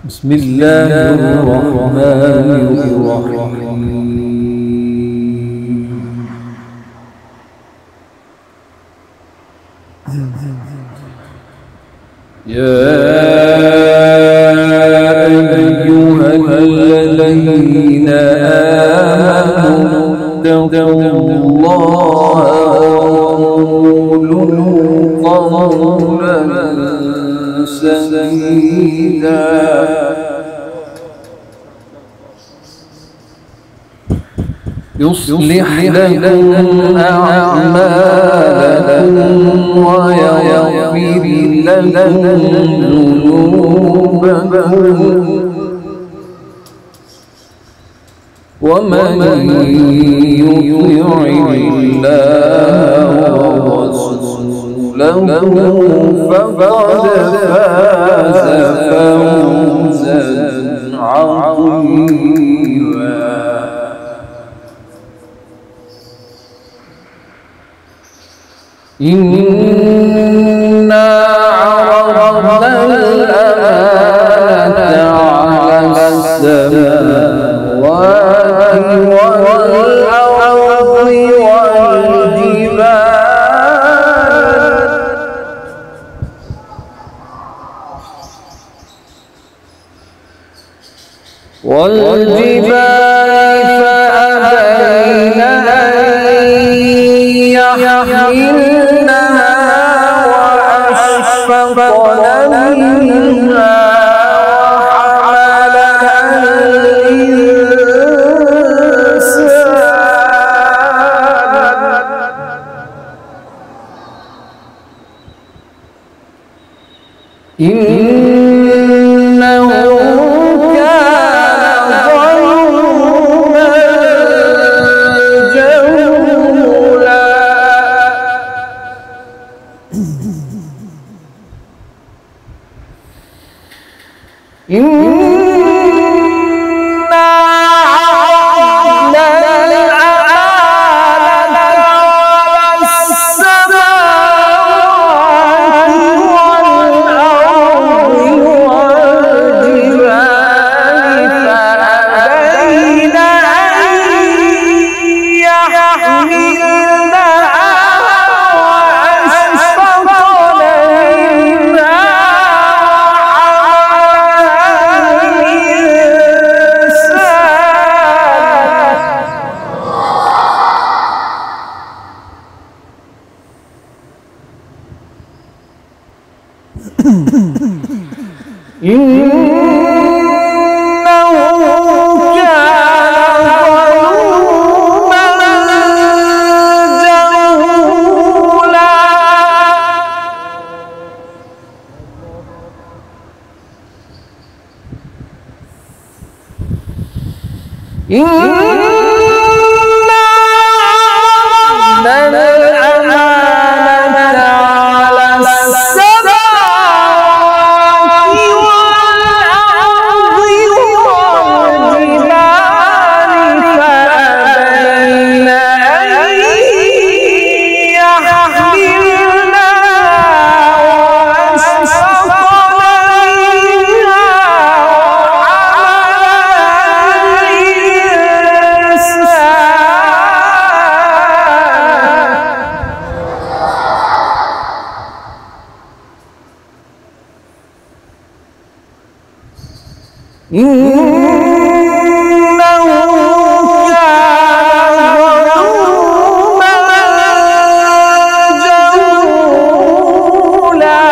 بسم الله الرحمن الرحيم. يا أيها الذين آمنوا اتقوا الله وقولوا قولا سديدا يصلح لكم أعمالكم ويغفر لكم ذنوبكم ومن يطع الله ورسوله فقد فاز فوزا عظيما. إنا عرضنا الأمانة على السماوات والأرض والجبال فأبين أن يحملنها وأشفقن منها وحملها الإنسان إنه إنا عرضنا الأمانة على السماوات والأرض والجبال فأبين أن يحملنها وأشفقن منها إنه كان ظلوما جهولا.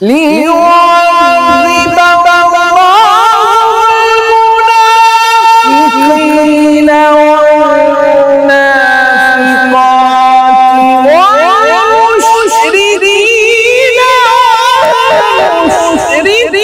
ليعذب المنافقين والمنافقات والمشركين والمشركات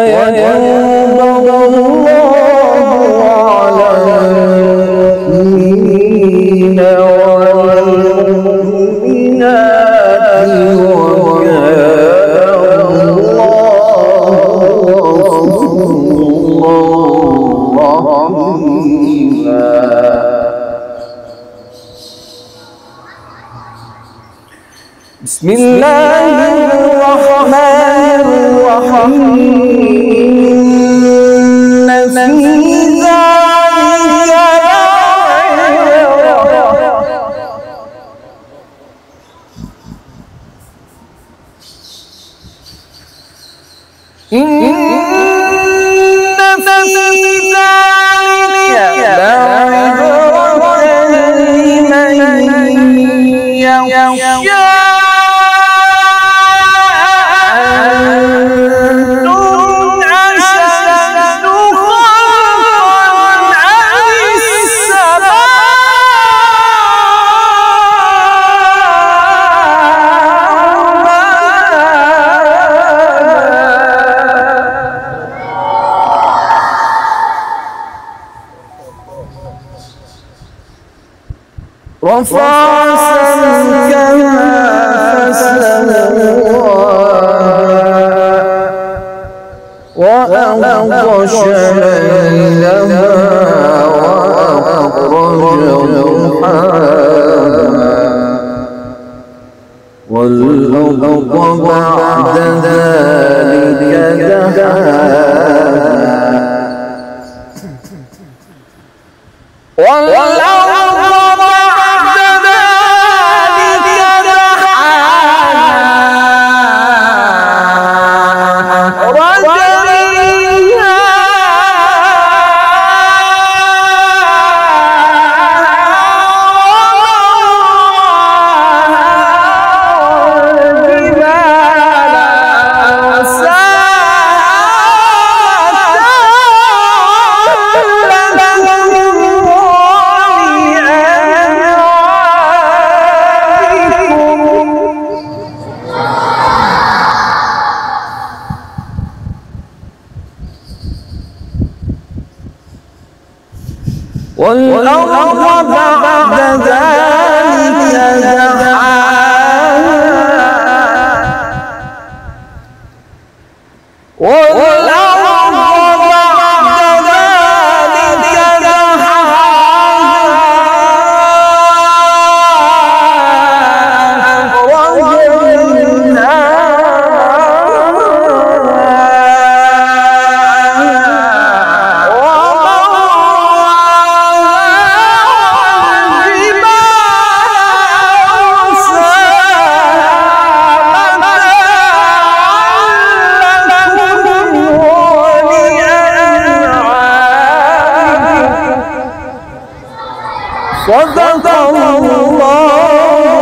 ويتوب الله على المؤمنين والمؤمنات وكان الله رحيما. بسم الله الرحمن الرحيم. إن في ذلك لعبرة لمن يخشى. رفع سمكها فسواها وأغطش ليلها وأخرج ضحاها والأرض بعد ذلك دحاها والأرض بعد ذلك دحاها والأرض بعد ذلك دحاها صدق الله